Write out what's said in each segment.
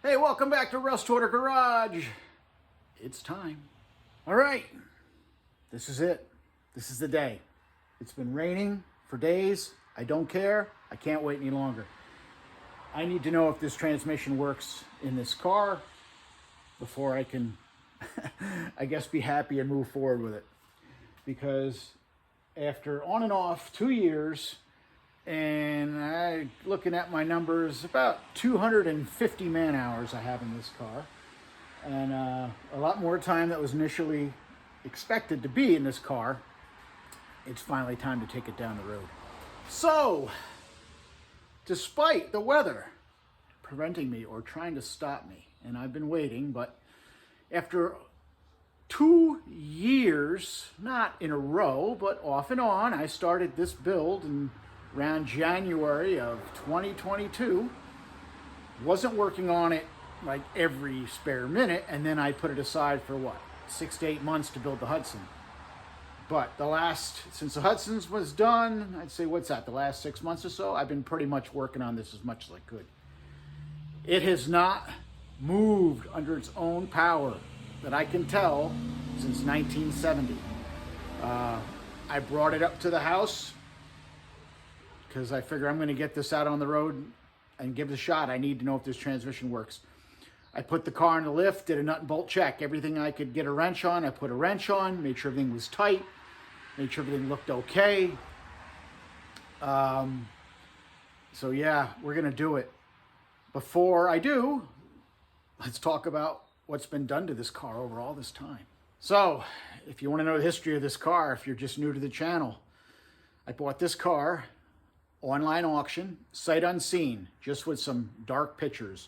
Hey, welcome back to Rust Order Garage. It's time. All right, this is it. This is the day. It's been raining for days. I don't care. I can't wait any longer. I need to know if this transmission works in this car before I can, I guess, be happy and move forward with it. Because after on and off 2 years, and looking at my numbers, about 250 man hours I have in this car, and a lot more time that was initially expected to be in this car. It's finally time to take it down the road. So, despite the weather preventing me or trying to stop me, and I've been waiting, but after 2 years, not in a row, but off and on, I started this build in around January of 2022. Wasn't working on it like every spare minute, and then I put it aside for what, 6 to 8 months to build the Hudson. But since the Hudson's was done, I'd say, what's that, the last 6 months or so, I've been pretty much working on this as much as I could. It has not moved under its own power that I can tell since 1970. I brought it up to the house because I figure I'm going to get this out on the road and give it a shot. I need to know if this transmission works. I put the car in the lift, did a nut and bolt check. Everything I could get a wrench on, I put a wrench on, made sure everything was tight, made sure everything looked okay. So yeah, we're going to do it. Before I do, let's talk about what's been done to this car over all this time. So, if you want to know the history of this car, if you're just new to the channel, I bought this car online auction, sight unseen, just with some dark pictures.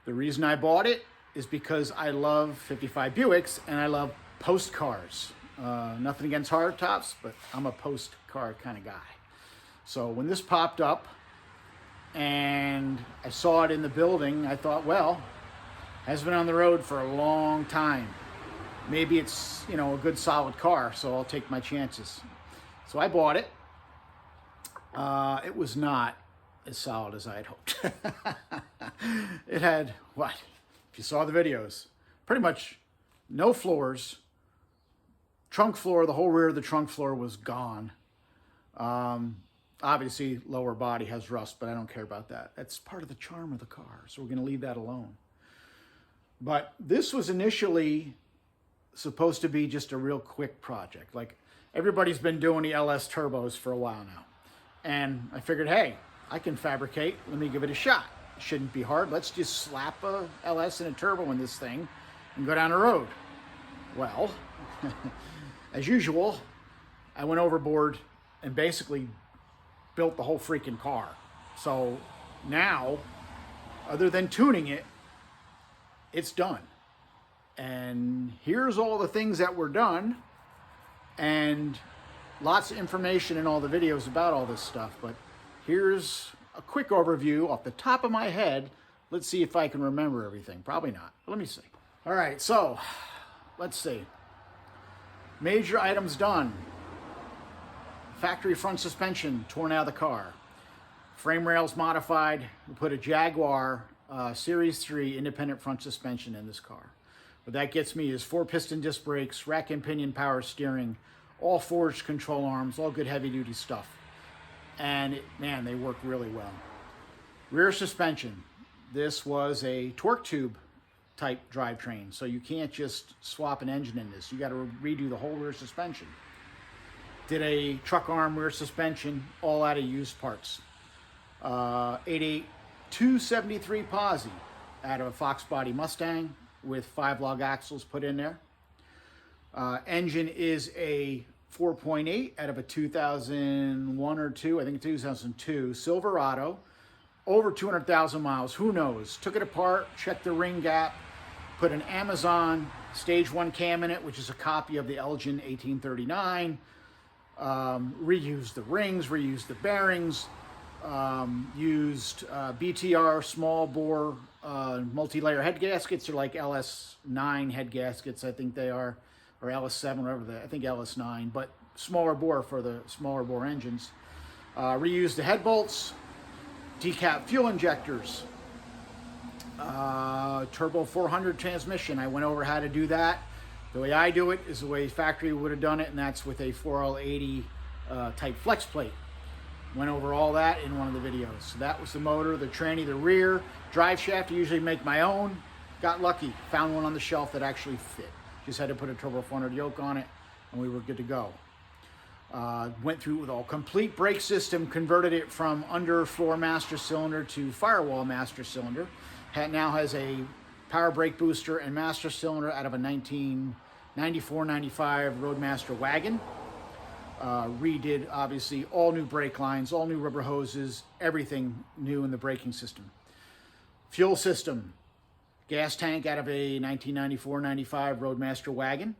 The reason I bought it is because I love 55 Buicks and I love post cars. Nothing against hard tops, but I'm a post car kind of guy. So when this popped up and I saw it in the building, I thought, well, it has been on the road for a long time. Maybe it's, a good solid car, so I'll take my chances. So I bought it. It was not as solid as I had hoped. It had, what? If you saw the videos, pretty much no floors. Trunk floor, the whole rear of the trunk floor was gone. Obviously, lower body has rust, but I don't care about that. That's part of the charm of the car, so we're going to leave that alone. But this was initially supposed to be just a real quick project. Like, everybody's been doing the LS turbos for a while now. And I figured, hey, I can fabricate. Let me give it a shot. It shouldn't be hard. Let's just slap a LS and a turbo in this thing and go down the road. Well, as usual, I went overboard and basically built the whole freaking car. So now, other than tuning it, it's done. And here's all the things that were done, and lots of information in all the videos about all this stuff, but here's a quick overview off the top of my head. Let's see if I can remember everything. Probably not. Let me see. All right, so let's see. Major items done. Factory front suspension torn out of the car. Frame rails modified. We put a Jaguar Series 3 independent front suspension in this car. What that gets me is 4-piston disc brakes, rack and pinion power steering, all forged control arms, all good heavy-duty stuff. And, man, they work really well. Rear suspension. This was a torque tube type drivetrain, so you can't just swap an engine in this. You got to redo the whole rear suspension. Did a truck arm rear suspension, all out of used parts. 88 273 posi out of a Fox body Mustang with 5 lug axles put in there. Engine is a 4.8 out of a 2001 or 2, I think 2002 Silverado, over 200,000 miles, who knows. Took it apart, checked the ring gap, put an Amazon Stage 1 cam in it, which is a copy of the Elgin 1839, reused the rings, reused the bearings, used BTR small bore multi-layer head gaskets, or like LS9 head gaskets, I think they are, or LS7, whatever I think LS9, but smaller bore for the smaller bore engines. Reused the head bolts, decap fuel injectors, Turbo 400 transmission. I went over how to do that. The way I do it is the way factory would have done it, and that's with a 4L80 type flex plate. Went over all that in one of the videos. So that was the motor, the tranny, the rear. Drive shaft, I usually make my own. Got lucky, found one on the shelf that actually fit. Just had to put a Turbo 400 yoke on it, and we were good to go. Went through with all complete brake system, converted it from underfloor master cylinder to firewall master cylinder. Now has a power brake booster and master cylinder out of a 1994-95 Roadmaster wagon. Redid, obviously, all new brake lines, all new rubber hoses, everything new in the braking system. Fuel system, gas tank out of a 1994-95 Roadmaster wagon,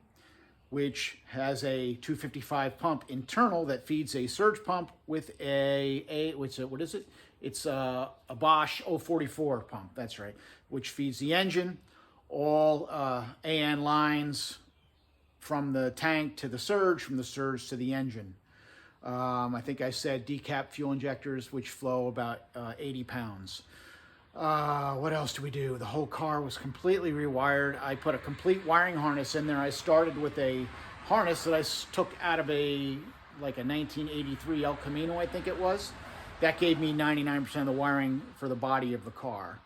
which has a 255 pump internal that feeds a surge pump with what is it? It's a Bosch 044 pump, that's right, which feeds the engine. All AN lines from the tank to the surge, from the surge to the engine. I think I said decap fuel injectors, which flow about 80 pounds. What else do we do? The whole car was completely rewired. I put a complete wiring harness in there. I started with a harness that I took out of a 1983 El Camino, I think it was. That gave me 99% of the wiring for the body of the car.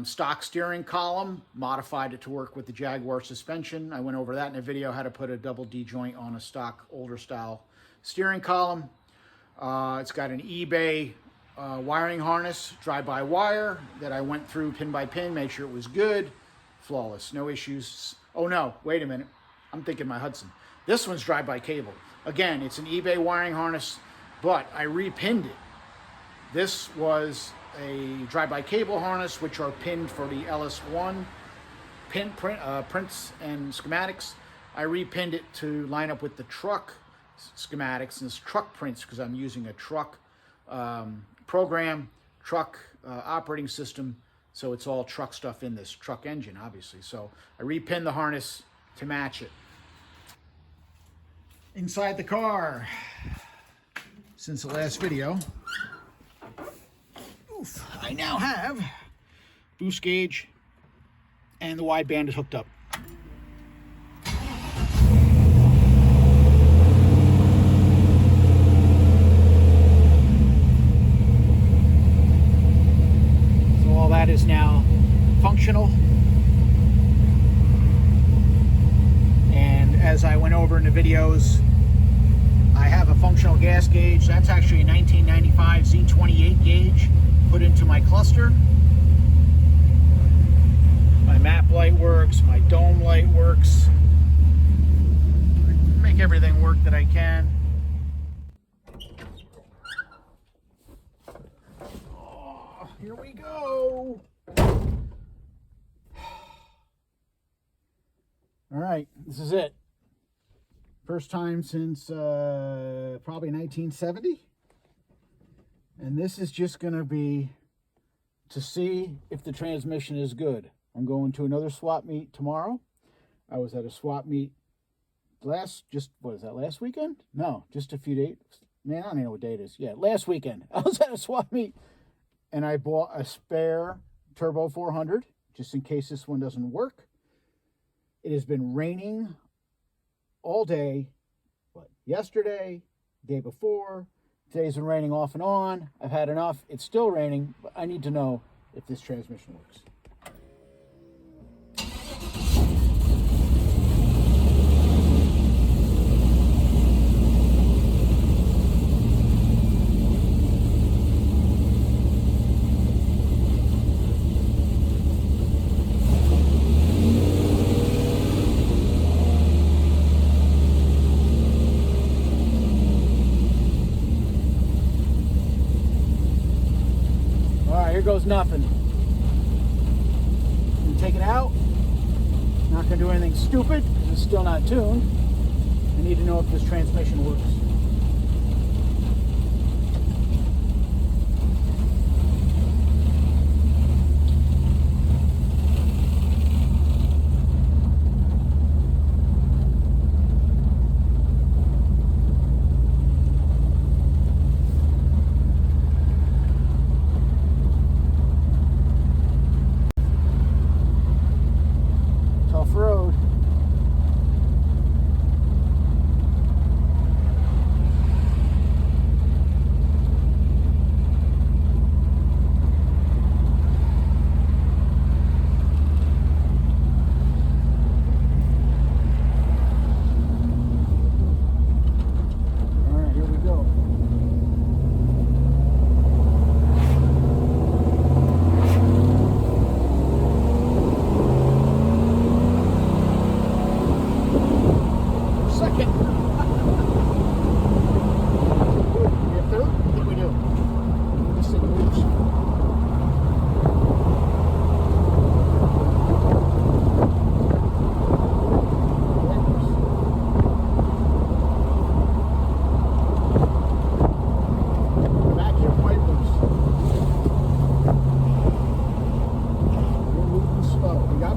Stock steering column, modified it to work with the Jaguar suspension. I went over that in a video, how to put a double D joint on a stock older style steering column. It's got an eBay wiring harness, drive-by-wire, that I went through pin by pin, made sure it was good, flawless, no issues. Oh no, wait a minute, I'm thinking my Hudson. This one's drive-by cable. Again, it's an eBay wiring harness, but I repinned it. This was a drive-by cable harness, which are pinned for the LS1 prints and schematics. I repinned it to line up with the truck schematics and truck prints, because I'm using a truck program, truck operating system, so it's all truck stuff in this truck engine, obviously. So I repinned the harness to match it. Inside the car, since the last video, I now have boost gauge and the wideband is hooked up. So all that is now functional. And as I went over in the videos, I have a functional gas gauge. That's actually a 1995 Z28 gauge put into my cluster. My map light works, my dome light works. I make everything work that I can. Oh, here we go. All right, this is it. First time since probably 1970. And this is just going to be to see if the transmission is good. I'm going to another swap meet tomorrow. I was at a swap meet last weekend? No, just a few days. Man, I don't even know what day it is. Yeah, last weekend. I was at a swap meet and I bought a spare Turbo 400 just in case this one doesn't work. It has been raining all day, yesterday, day before. Today's been raining off and on. I've had enough. It's still raining, but I need to know if this transmission works. Here goes nothing. I'm gonna take it out. Not gonna do anything stupid because it's still not tuned. I need to know if this transmission works.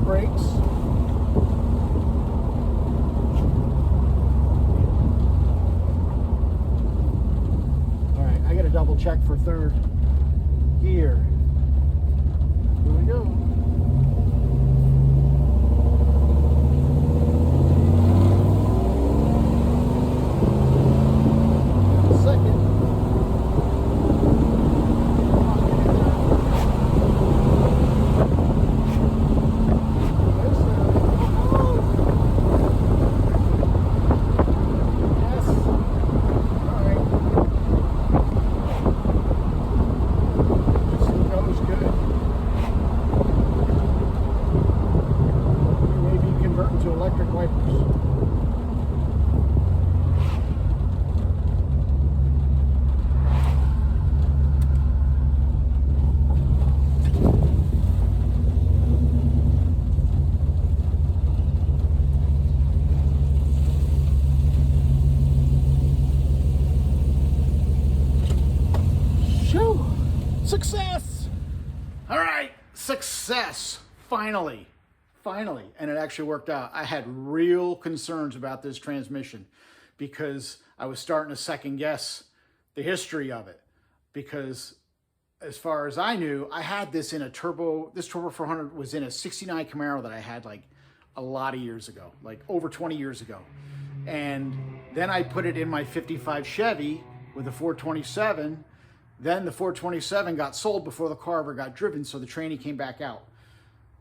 brakes. All right, I got to double check for third gear. Here we go. Electric wipers. Shoo! Success! All right, success, finally. Finally, and it actually worked out. I had real concerns about this transmission because I was starting to second guess the history of it, because as far as I knew, I had this in a turbo, this Turbo 400 was in a 69 Camaro that I had like a lot of years ago, like over 20 years ago. And then I put it in my 55 Chevy with a 427. Then the 427 got sold before the car ever got driven, so the tranny came back out.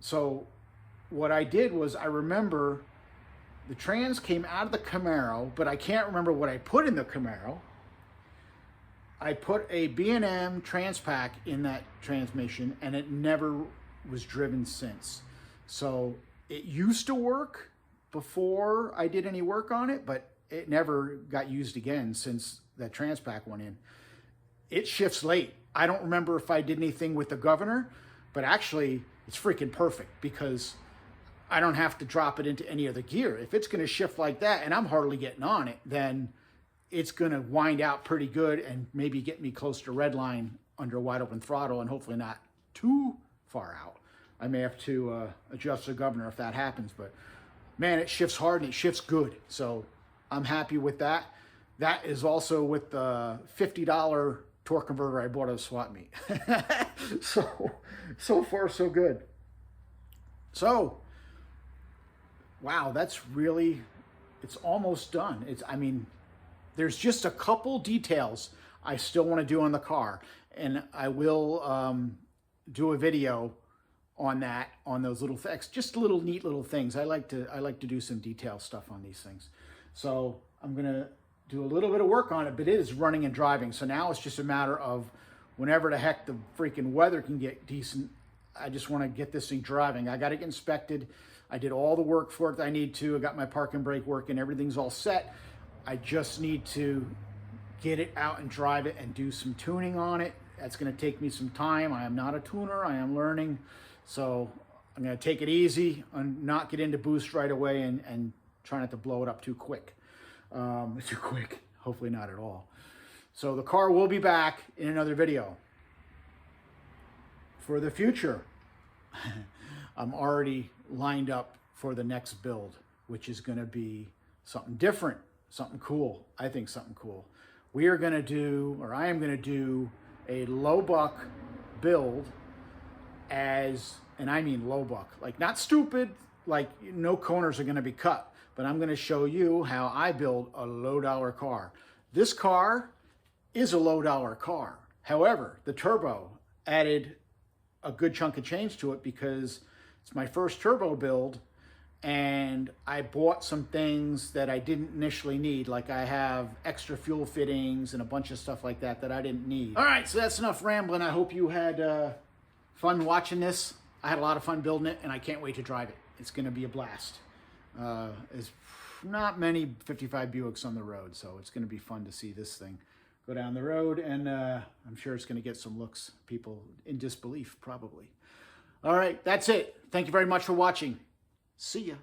So what I did was, I remember the trans came out of the Camaro, but I can't remember what I put in the Camaro. I put a B&M trans pack in that transmission, and it never was driven since. So it used to work before I did any work on it, but it never got used again since that trans pack went in. It shifts late. I don't remember if I did anything with the governor, but actually it's freaking perfect because I don't have to drop it into any other gear. If it's going to shift like that and I'm hardly getting on it, then it's going to wind out pretty good and maybe get me close to red line under wide open throttle, and hopefully not too far out. I may have to adjust the governor if that happens, but man, it shifts hard and it shifts good. So I'm happy with that. That is also with the $50 torque converter I bought at a swap meet. So far so good. So, wow, that's really, it's almost done. I mean, there's just a couple details I still want to do on the car, and I will do a video on that, on those little things, just little neat little things. I like to do some detail stuff on these things. So I'm gonna do a little bit of work on it, but it is running and driving. So now it's just a matter of whenever the heck the freaking weather can get decent, I just want to get this thing driving. I got it inspected. I did all the work for it that I need to. I got my park and brake working. Everything's all set. I just need to get it out and drive it and do some tuning on it. That's going to take me some time. I am not a tuner. I am learning. So I'm going to take it easy and not get into boost right away and try not to blow it up too quick. Hopefully not at all. So the car will be back in another video. For the future, I'm already lined up for the next build, which is going to be something different, something cool. I think something cool. We are going to do, or I am going to do, a low buck build as, and I mean low buck, like not stupid, like no corners are going to be cut, but I'm going to show you how I build a low dollar car. This car is a low dollar car. However, the turbo added a good chunk of change to it because it's my first turbo build, and I bought some things that I didn't initially need. Like I have extra fuel fittings and a bunch of stuff like that that I didn't need. All right, so that's enough rambling. I hope you had fun watching this. I had a lot of fun building it, and I can't wait to drive it. It's gonna be a blast. There's not many 55 Buicks on the road, so it's gonna be fun to see this thing go down the road, and I'm sure it's gonna get some looks, people in disbelief, probably. All right, that's it. Thank you very much for watching. See ya.